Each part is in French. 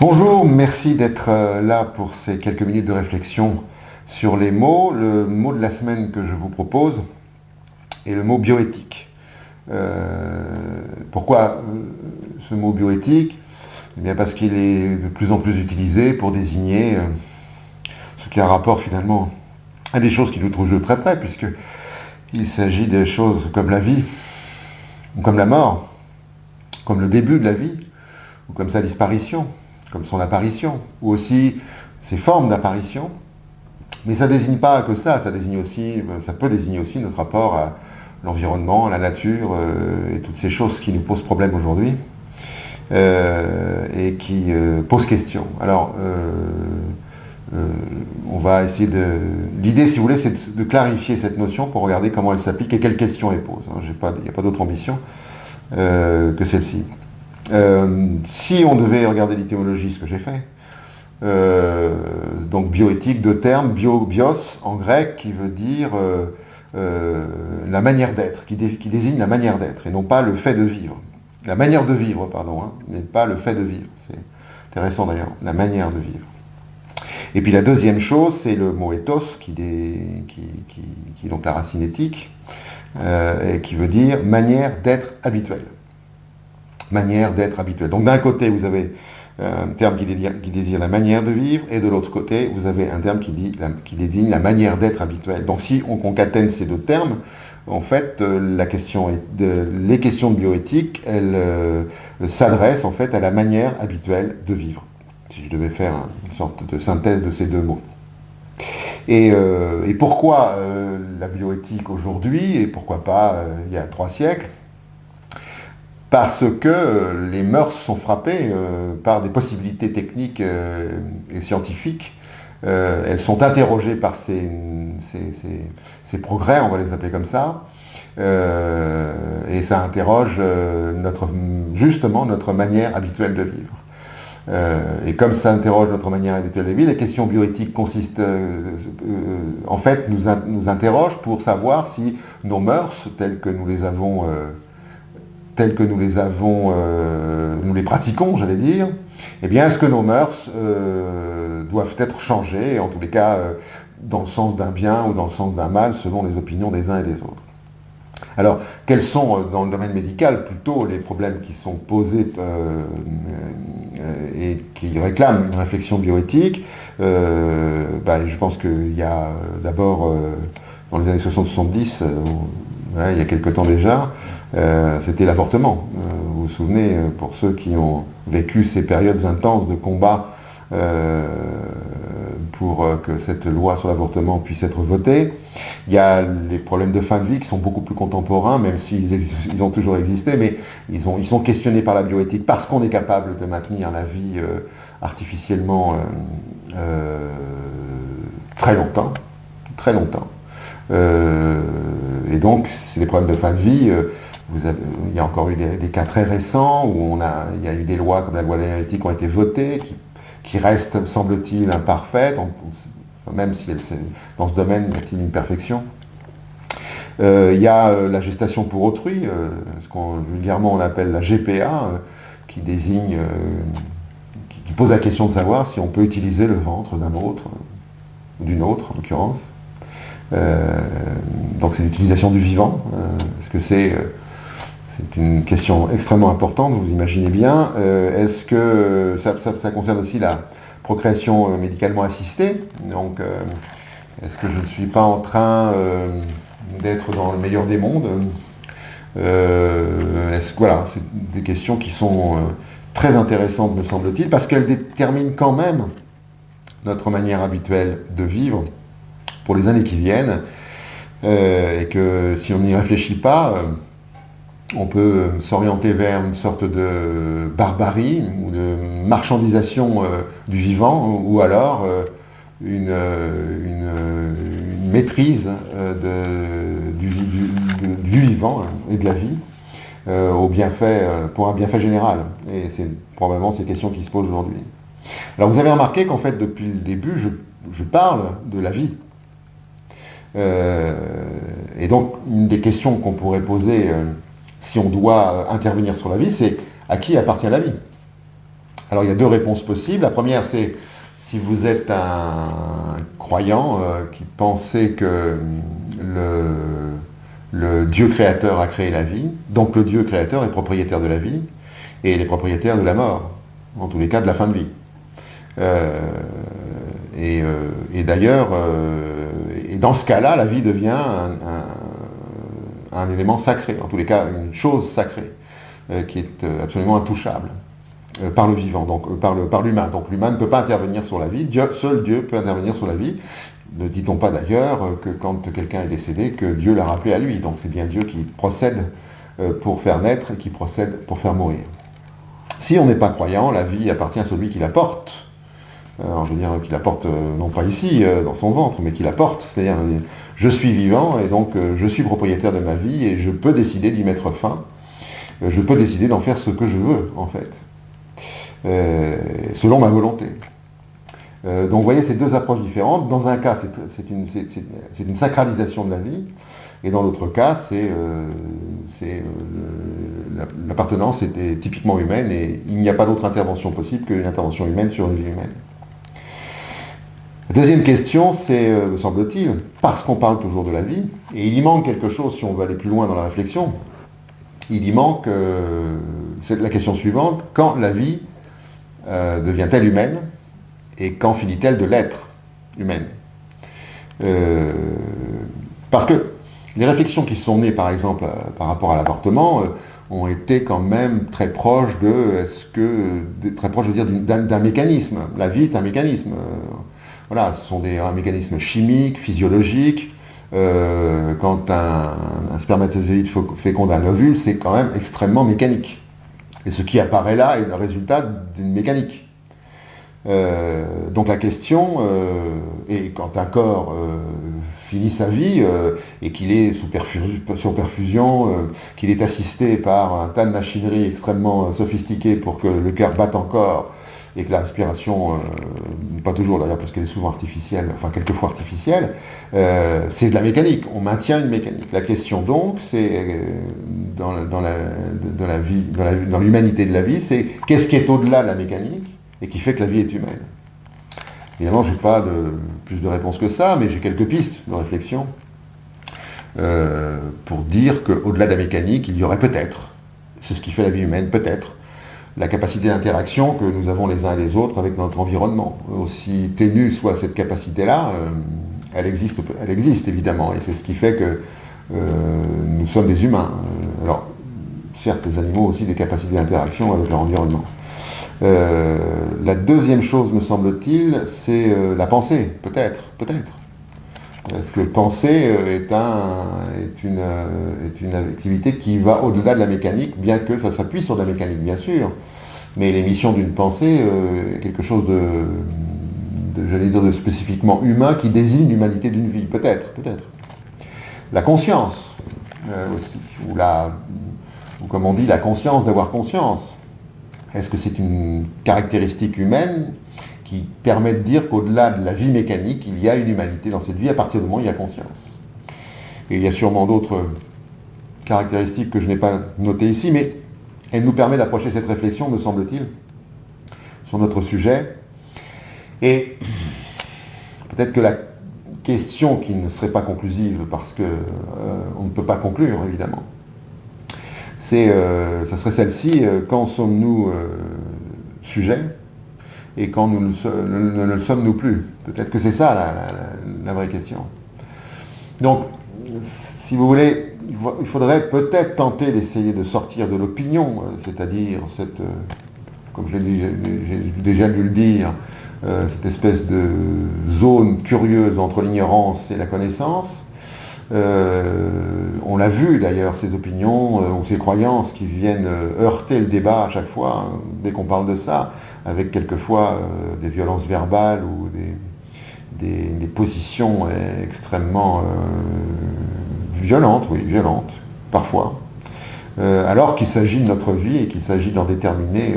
Bonjour, merci d'être là pour ces quelques minutes de réflexion sur les mots. Le mot de la semaine que je vous propose est le mot bioéthique. Pourquoi ce mot bioéthique? Eh bien parce qu'il est de plus en plus utilisé pour désigner ce qui a un rapport finalement à des choses qui nous touchent de très près, puisqu'il s'agit de choses comme la vie, ou comme la mort, comme le début de la vie, ou comme sa disparition, comme son apparition, ou aussi ses formes d'apparition. Mais ça ne désigne pas que ça peut désigner aussi notre rapport à l'environnement, à la nature, et toutes ces choses qui nous posent problème aujourd'hui, et qui posent question. Alors, on va essayer de... L'idée, si vous voulez, c'est de clarifier cette notion pour regarder comment elle s'applique et quelles questions elle pose. Il n'y a pas d'autre ambition que celle-ci. Si on devait regarder l'étymologie, ce que j'ai fait, donc bioéthique, deux termes, bios en grec, qui veut dire la manière d'être, qui désigne la manière d'être, et non pas le fait de vivre. La manière de vivre, pardon, mais pas le fait de vivre. C'est intéressant d'ailleurs, la manière de vivre. Et puis la deuxième chose, c'est le mot ethos, qui est donc la racine éthique, et qui veut dire manière d'être habituelle. Manière d'être habituelle. Donc d'un côté, vous avez un terme qui désigne la manière de vivre, et de l'autre côté, vous avez un terme qui désigne la manière d'être habituelle. Donc si on concatène ces deux termes, en fait, les questions de bioéthique, elles s'adressent en fait à la manière habituelle de vivre. Si je devais faire une sorte de synthèse de ces deux mots. Et pourquoi la bioéthique aujourd'hui, et pourquoi pas il y a 3 siècles? Parce que les mœurs sont frappées par des possibilités techniques et scientifiques. Elles sont interrogées par ces progrès, on va les appeler comme ça, et ça interroge justement notre manière habituelle de vivre. Et comme ça interroge notre manière habituelle de vivre, les questions bioéthiques consistent, en fait, nous interrogent pour savoir si nos mœurs, telles que nous les pratiquons, j'allais dire, eh bien, est-ce que nos mœurs doivent être changées, en tous les cas, dans le sens d'un bien ou dans le sens d'un mal, selon les opinions des uns et des autres. Alors, quels sont, dans le domaine médical, plutôt les problèmes qui sont posés et qui réclament une réflexion bioéthique? Je pense qu'il y a d'abord, dans les années 60-70, il y a quelque temps déjà, c'était l'avortement. Vous vous souvenez, pour ceux qui ont vécu ces périodes intenses de combat pour que cette loi sur l'avortement puisse être votée. Il y a les problèmes de fin de vie qui sont beaucoup plus contemporains, même s'ils ont toujours existé, mais ils sont questionnés par la bioéthique parce qu'on est capable de maintenir la vie artificiellement très longtemps. Très longtemps. Et donc, c'est des problèmes de fin de vie. Il y a encore eu des cas très récents où il y a eu des lois comme la loi de l'énergie qui ont été votées, qui restent, semble-t-il, imparfaites, même si dans ce domaine, y a-t-il une perfection. Il y a la gestation pour autrui, ce qu'on vulgairement on appelle la GPA, qui désigne, qui pose la question de savoir si on peut utiliser le ventre d'un autre, ou d'une autre en l'occurrence. Donc c'est l'utilisation du vivant. Est-ce que c'est une question extrêmement importante, vous imaginez bien. Est-ce que ça concerne aussi la procréation médicalement assistée? Donc, est-ce que je ne suis pas en train d'être dans le meilleur des mondes? Voilà, c'est des questions qui sont très intéressantes, me semble-t-il, parce qu'elles déterminent quand même notre manière habituelle de vivre pour les années qui viennent, et que si on n'y réfléchit pas, on peut s'orienter vers une sorte de barbarie ou de marchandisation du vivant, ou alors une maîtrise du vivant et de la vie pour un bienfait général. Et c'est probablement ces questions qui se posent aujourd'hui. Alors vous avez remarqué qu'en fait, depuis le début, je parle de la vie. Et donc, une des questions qu'on pourrait poser si on doit intervenir sur la vie, c'est à qui appartient la vie? Alors il y a deux réponses possibles. La première, c'est si vous êtes un croyant qui pensait que le Dieu créateur a créé la vie, donc le Dieu créateur est propriétaire de la vie, et il est propriétaire de la mort, en tous les cas de la fin de vie. Et d'ailleurs, et dans ce cas-là, la vie devient un élément sacré, en tous les cas une chose sacrée, qui est absolument intouchable par le vivant, donc par l'humain. Donc l'humain ne peut pas intervenir sur la vie, seul Dieu peut intervenir sur la vie. Ne dit-on pas d'ailleurs que quand quelqu'un est décédé, que Dieu l'a rappelé à lui, donc c'est bien Dieu qui procède pour faire naître et qui procède pour faire mourir. Si on n'est pas croyant, la vie appartient à celui qui la porte. Alors, je veux dire qu'il la porte, non pas ici, dans son ventre, mais qu'il la porte. C'est-à-dire, je suis vivant et donc je suis propriétaire de ma vie et je peux décider d'y mettre fin. Je peux décider d'en faire ce que je veux, en fait, selon ma volonté. Donc, vous voyez, c'est deux approches différentes. Dans un cas, c'est une sacralisation de la vie, et dans l'autre cas, l'appartenance est typiquement humaine, et il n'y a pas d'autre intervention possible qu'une intervention humaine sur une vie humaine. La deuxième question, c'est, me semble-t-il, parce qu'on parle toujours de la vie, et il y manque quelque chose si on veut aller plus loin dans la réflexion, il y manque, c'est la question suivante, quand la vie devient-elle humaine, et quand finit-elle de l'être humaine? Parce que les réflexions qui sont nées, par exemple, par rapport à l'avortement, ont été quand même très proches très proches, je veux dire, d'un mécanisme. La vie est un mécanisme. Voilà, ce sont un mécanisme chimique, physiologique. Quand un spermatozoïde féconde un ovule, c'est quand même extrêmement mécanique. Et ce qui apparaît là est le résultat d'une mécanique. Donc la question, et quand un corps finit sa vie et qu'il est sous perfusion, qu'il est assisté par un tas de machinerie extrêmement sophistiquée pour que le cœur batte encore et que la respiration, pas toujours d'ailleurs parce qu'elle est souvent artificielle, enfin quelquefois artificielle, c'est de la mécanique, on maintient une mécanique. La question donc, c'est dans l'humanité de la vie, c'est qu'est-ce qui est au-delà de la mécanique et qui fait que la vie est humaine. Évidemment, je n'ai pas plus de réponses que ça, mais j'ai quelques pistes de réflexion pour dire qu'au-delà de la mécanique, il y aurait peut-être, c'est ce qui fait la vie humaine, peut-être, la capacité d'interaction que nous avons les uns et les autres avec notre environnement. Aussi ténue soit cette capacité-là, elle existe évidemment, et c'est ce qui fait que nous sommes des humains. Alors, certes, les animaux ont aussi des capacités d'interaction avec leur environnement. La deuxième chose, me semble-t-il, c'est la pensée, peut-être. Parce que penser est une activité qui va au-delà de la mécanique, bien que ça s'appuie sur la mécanique, bien sûr. Mais l'émission d'une pensée est quelque chose j'allais dire, de spécifiquement humain qui désigne l'humanité d'une vie, peut-être. La conscience aussi, ou comme on dit, la conscience d'avoir conscience. Est-ce que c'est une caractéristique humaine qui permet de dire qu'au-delà de la vie mécanique, il y a une humanité dans cette vie à partir du moment où il y a conscience? Et il y a sûrement d'autres caractéristiques que je n'ai pas notées ici, mais elle nous permet d'approcher cette réflexion, me semble-t-il, sur notre sujet. Et peut-être que la question qui ne serait pas conclusive, parce qu'on ne peut pas conclure, évidemment, ça serait celle-ci, quand sommes-nous sujets et quand nous ne le sommes-nous plus? Peut-être que c'est ça la vraie question. Donc, si vous voulez, il faudrait peut-être tenter d'essayer de sortir de l'opinion, c'est-à-dire comme j'ai déjà dû le dire, cette espèce de zone curieuse entre l'ignorance et la connaissance. On l'a vu d'ailleurs, ces opinions ou ces croyances qui viennent heurter le débat à chaque fois, dès qu'on parle de ça, avec quelquefois des violences verbales ou des positions extrêmement violentes, parfois, alors qu'il s'agit de notre vie et qu'il s'agit d'en déterminer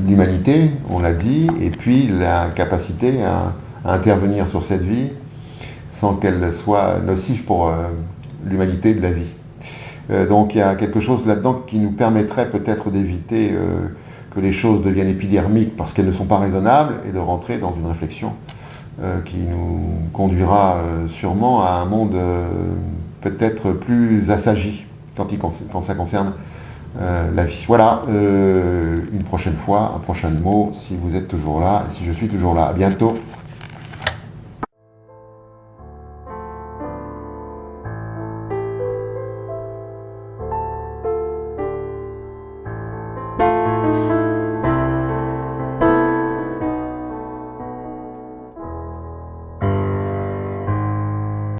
l'humanité, on l'a dit, et puis la capacité à intervenir sur cette vie sans qu'elle soit nocive pour l'humanité de la vie. Donc il y a quelque chose là-dedans qui nous permettrait peut-être d'éviter que les choses deviennent épidermiques parce qu'elles ne sont pas raisonnables et de rentrer dans une réflexion qui nous conduira sûrement à un monde peut-être plus assagi quand ça concerne la vie. Voilà, une prochaine fois, un prochain mot, si vous êtes toujours là, si je suis toujours là. À bientôt.